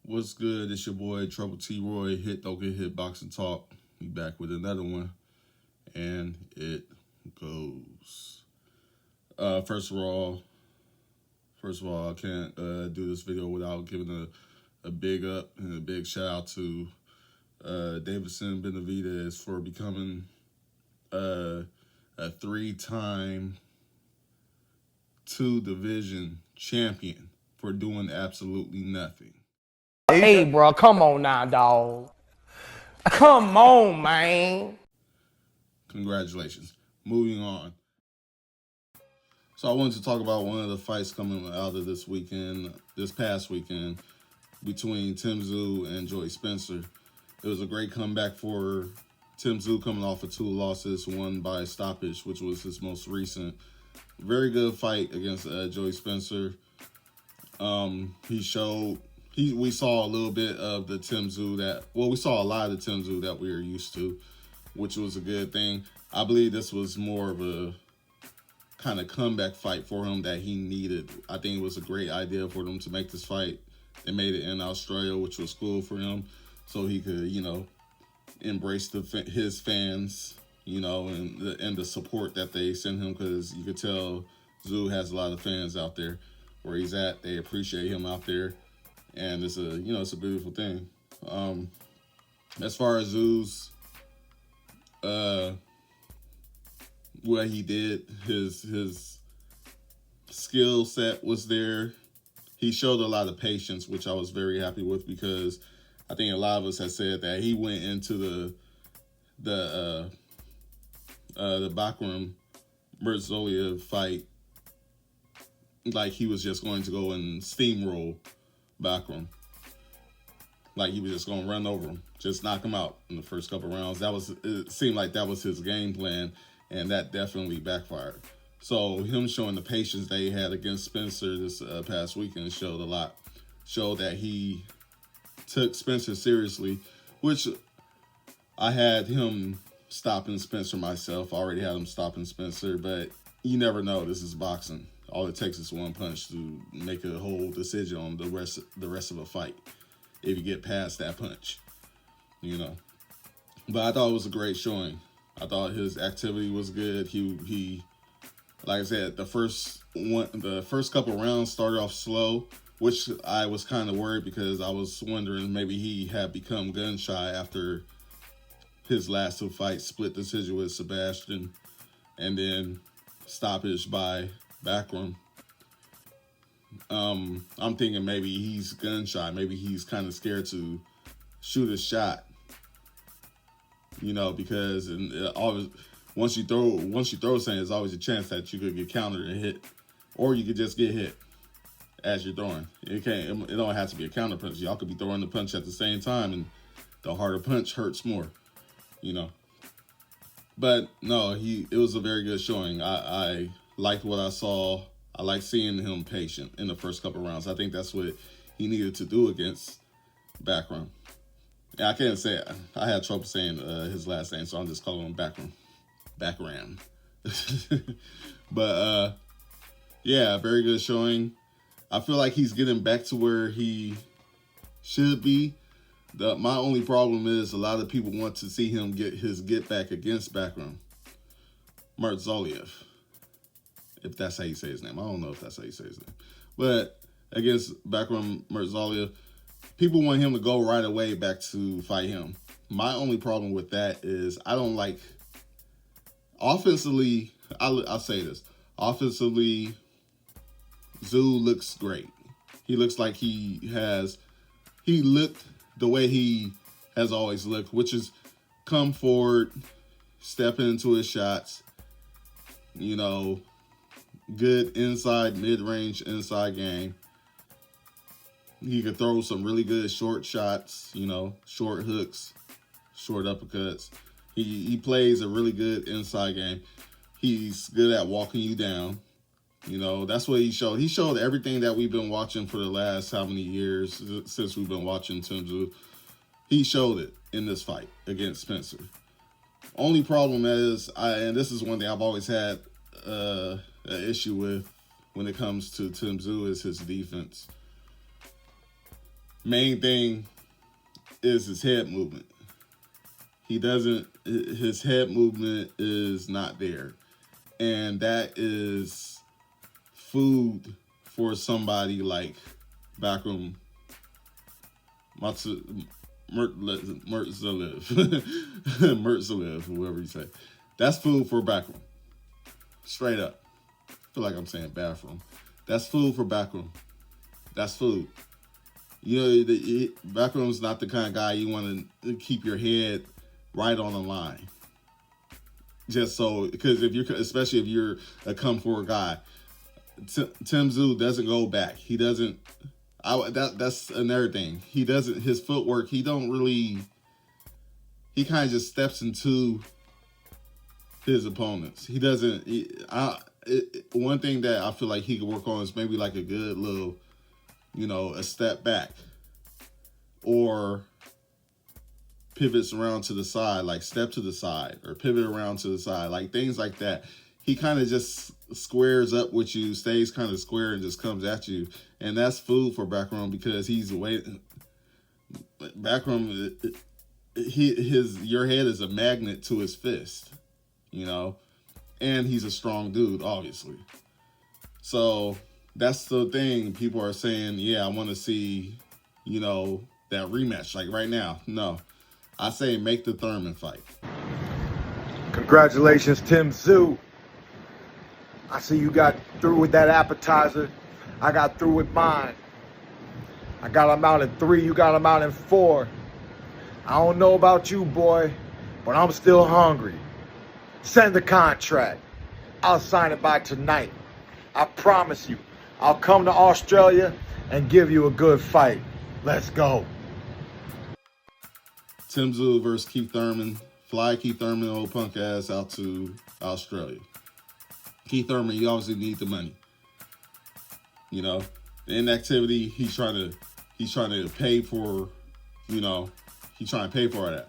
What's good? It's your boy Trouble T Roy. Hit Don't Get Hit Boxing Talk. We back with another one, and it goes. First of all, I can't do this video without giving a big up and a big shout out to Davidson Benavidez for becoming a 3-time 2-division champion for doing absolutely nothing. Hey, bro, come on now, dog. Come on, man. Congratulations. Moving on. So I wanted to talk about one of the fights coming out of this past weekend, between Tszyu and Joey Spencer. It was a great comeback for Tszyu, coming off of 2 losses, one by stoppage, which was his most recent. Very good fight against Joey Spencer. We saw a little bit of the Tszyu we saw a lot of the Tszyu that we were used to, which was a good thing. I believe this was more of a kind of comeback fight for him that he needed. I think it was a great idea for them to make this fight. They made it in Australia, which was cool for him, so he could, embrace his fans, and the support that they send him, because you could tell Tszyu has a lot of fans out there where he's at. They appreciate him out there. And it's a beautiful thing. As far as Tszyu's, what he did, his skill set was there. He showed a lot of patience, which I was very happy with, because I think a lot of us had said that he went into the Bakram Mirzolia fight like he was just going to go and steamroll Bakram. Like he was just going to run over him, just knock him out in the first couple rounds. It seemed like that was his game plan, and that definitely backfired. So him showing the patience that he had against Spencer this past weekend showed a lot. Showed that he took Spencer seriously, which I had him stopping Spencer myself. I already had him stopping Spencer, but you never know. This is boxing. All it takes is one punch to make a whole decision on the rest of a fight, if you get past that punch, But I thought it was a great showing. I thought his activity was good. He like I said, the first couple rounds started off slow, which I was kind of worried, because I was wondering maybe he had become gun shy after his last 2 fights, split decision with Sebastian, and then stoppage by Bakram. I'm thinking maybe he's gun shy. Maybe he's kind of scared to shoot a shot. Because once you throw something, there's always a chance that you could get countered and hit, or you could just get hit as you're throwing. It don't have to be a counter punch. Y'all could be throwing the punch at the same time, and the harder punch hurts more. But no, it was a very good showing. I liked what I saw. I like seeing him patient in the first couple rounds. I think that's what he needed to do against Bakram. Yeah, I can't say it. I had trouble saying his last name, so I'm just calling him Bakram. But yeah, very good showing. I feel like he's getting back to where he should be. My only problem is a lot of people want to see him get back against Bakram Mirzolia, if that's how you say his name. I don't know if that's how you say his name. But against Bakram Mirzolia, people want him to go right away back to fight him. My only problem with that is I don't like, offensively, I'll say this. Offensively, Tszyu looks great. He looks like he looked the way he has always looked, which is come forward, step into his shots, good inside, mid-range inside game. He could throw some really good short shots, you know, short hooks, short uppercuts. He plays a really good inside game. He's good at walking you down. You know, that's what he showed. He showed everything that we've been watching for the last how many years since we've been watching Tszyu. He showed it in this fight against Spencer. Only problem is, and this is one thing I've always had an issue with when it comes to Tszyu, is his defense. Main thing is his head movement. His head movement is not there. And that is food for somebody like Backroom Mertzalev, whoever you say. That's food for Backroom. Straight up. I feel like I'm saying bathroom. That's food for Backroom. That's food. You know, Backroom's not the kind of guy you want to keep your head right on the line. Just so, because especially if you're a come forward guy, Tszyu doesn't go back. He doesn't. That's another thing. He doesn't. His footwork. He kind of just steps into his opponents. He doesn't. One thing that I feel like he could work on is maybe like a good little, you know, a step back, or pivots around to the side, like step to the side, or pivot around to the side, like things like that. He kind of just squares up with you, stays kind of square, and just comes at you. And that's food for Backroom, because he's waiting. Backroom, your head is a magnet to his fist, you know, and he's a strong dude, obviously. So that's the thing. People are saying, yeah, I want to see, you know, that rematch. Like right now, no. I say make the Thurman fight. Congratulations, Tszyu. I see you got through with that appetizer. I got through with mine. I got him out in 3, you got him out in 4. I don't know about you, boy, but I'm still hungry. Send the contract. I'll sign it by tonight. I promise you, I'll come to Australia and give you a good fight. Let's go. Tszyu versus Keith Thurman. Fly Keith Thurman, old punk ass, out to Australia. Keith Thurman, you obviously need the money. You know, the inactivity, he's trying to pay for, you know, he's trying to pay for that.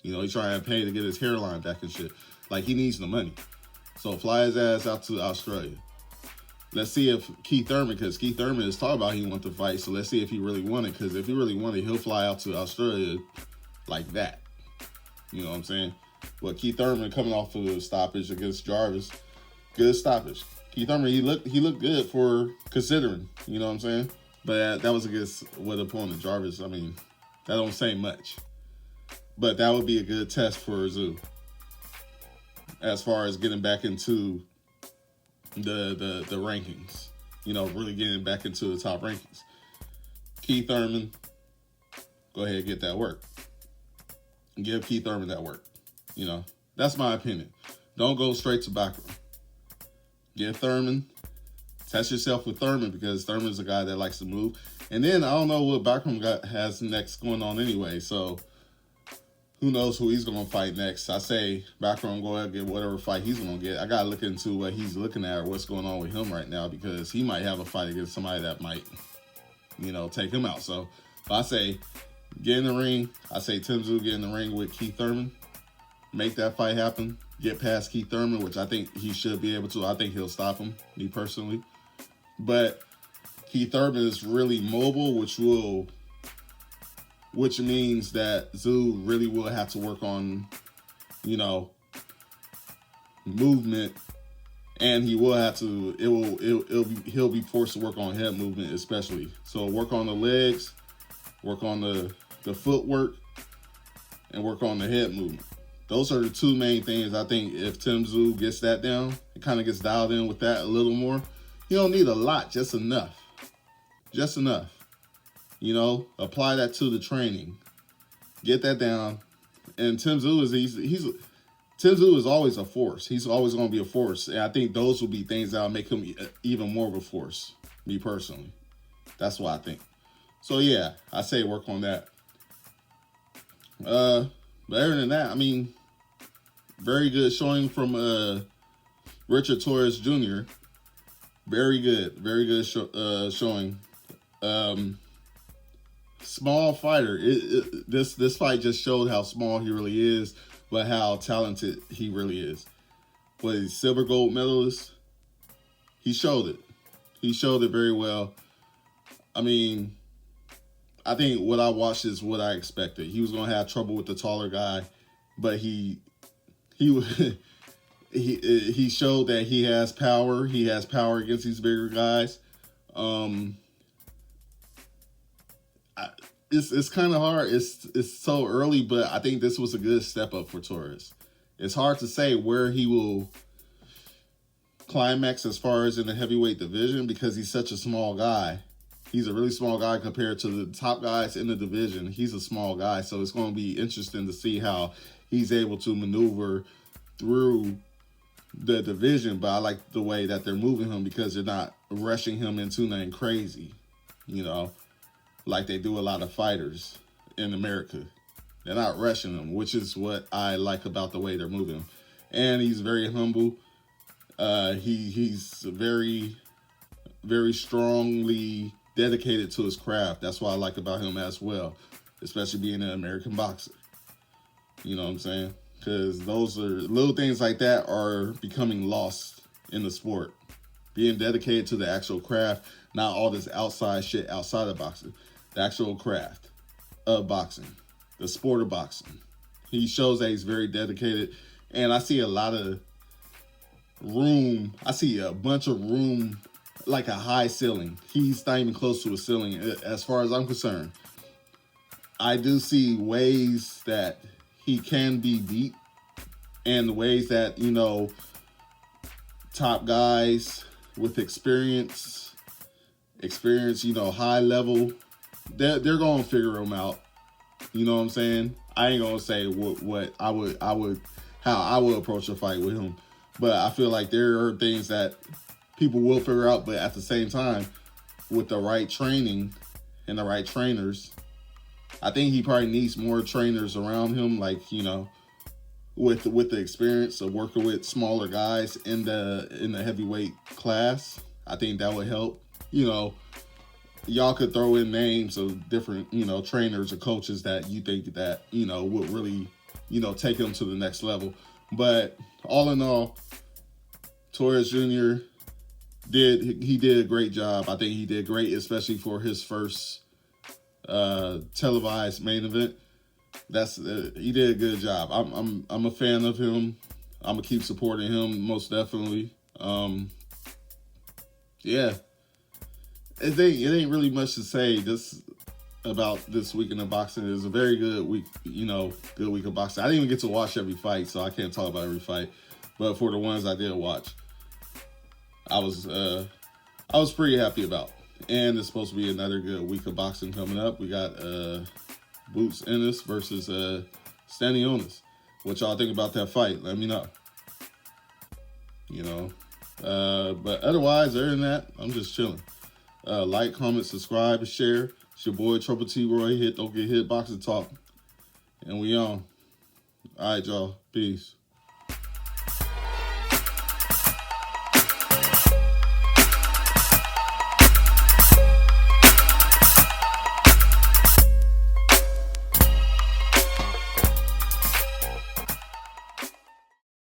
You know, he's trying to pay to get his hairline back and shit. Like, he needs the money. So fly his ass out to Australia. Let's see if Keith Thurman, because Keith Thurman is talking about he wants to fight, so let's see if he really wanted, because if he really wanted, he'll fly out to Australia like that. You know what I'm saying? But Keith Thurman coming off of a stoppage against Jarvis, good stoppage. Keith Thurman, he looked good for considering, you know what I'm saying? But that was against what opponent, Jarvis. I mean, that don't say much. But that would be a good test for Tszyu as far as getting back into the rankings. You know, really getting back into the top rankings. Keith Thurman, go ahead and get that work. Give Keith Thurman that work. You know, that's my opinion. Don't go straight to Backroom. Give Thurman, test yourself with Thurman, because Thurman's a guy that likes to move. And then I don't know what Backroom has next going on anyway. So who knows who he's going to fight next. I say Backroom, go ahead and get whatever fight he's going to get. I got to look into what he's looking at or what's going on with him right now, because he might have a fight against somebody that might, you know, take him out. So if I say get in the ring, I say Tszyu get in the ring with Keith Thurman. Make that fight happen. Get past Keith Thurman, which I think he should be able to. I think he'll stop him, me personally. But Keith Thurman is really mobile, which means that Tszyu really will have to work on, you know, movement, and he will have to. He'll be forced to work on head movement, especially. So work on the legs, work on the footwork, and work on the head movement. Those are the two main things. I think if Tszyu gets that down, it kind of gets dialed in with that a little more. You don't need a lot, just enough. Just enough. You know, apply that to the training. Get that down. And Tszyu Tszyu is always a force. He's always going to be a force. And I think those will be things that will make him even more of a force, me personally. That's what I think. So, yeah, I say work on that. But other than that, I mean, very good showing from Richard Torrez Jr. Very good showing. Small fighter. This fight just showed how small he really is, but how talented he really is. But he's silver gold medalist. He showed it. He showed it very well. I mean, I think what I watched is what I expected. He was going to have trouble with the taller guy, but he showed that he has power. He has power against these bigger guys. It's kind of hard. It's so early, but I think this was a good step up for Torrez. It's hard to say where he will climax as far as in the heavyweight division because he's such a small guy. He's a really small guy compared to the top guys in the division. He's a small guy, so it's going to be interesting to see how he's able to maneuver through the division. But I like the way that they're moving him because they're not rushing him into nothing crazy, you know, like they do a lot of fighters in America. They're not rushing him, which is what I like about the way they're moving him. And he's very humble. He's very, very strongly dedicated to his craft. That's what I like about him as well, especially being an American boxer. You know what I'm saying? Because those are little things like that are becoming lost in the sport. Being dedicated to the actual craft, not all this outside shit outside of boxing. The actual craft of boxing, the sport of boxing. He shows that he's very dedicated, and I see a lot of room. I see a bunch of room, like a high ceiling. He's not even close to a ceiling as far as I'm concerned. I do see ways that he can be beat, and the ways that, you know, top guys with experience, you know, high level, they're going to figure him out. You know what I'm saying? I ain't going to say how I would approach a fight with him, but I feel like there are things that people will figure out, but at the same time, with the right training and the right trainers, I think he probably needs more trainers around him, like, you know, with the experience of working with smaller guys in the heavyweight class. I think that would help. You know, y'all could throw in names of different, you know, trainers or coaches that you think that, you know, would really, you know, take him to the next level. But all in all, Torrez Jr. did a great job. I think he did great, especially for his first televised main event. He did a good job. I'm a fan of him. I'm gonna keep supporting him most definitely. Yeah, it ain't really much to say about this weekend of boxing. It was a very good week, you know, good week of boxing. I didn't even get to watch every fight, so I can't talk about every fight. But for the ones I did watch, I was pretty happy about. And it's supposed to be another good week of boxing coming up. We got Boots Ennis versus Stanionis. What y'all think about that fight? Let me know. You know. But otherwise, other than that, I'm just chilling. Like, comment, subscribe, and share. It's your boy Trouble T. Roy. Don't get hit, boxing talk. And we on. All right, y'all. Peace.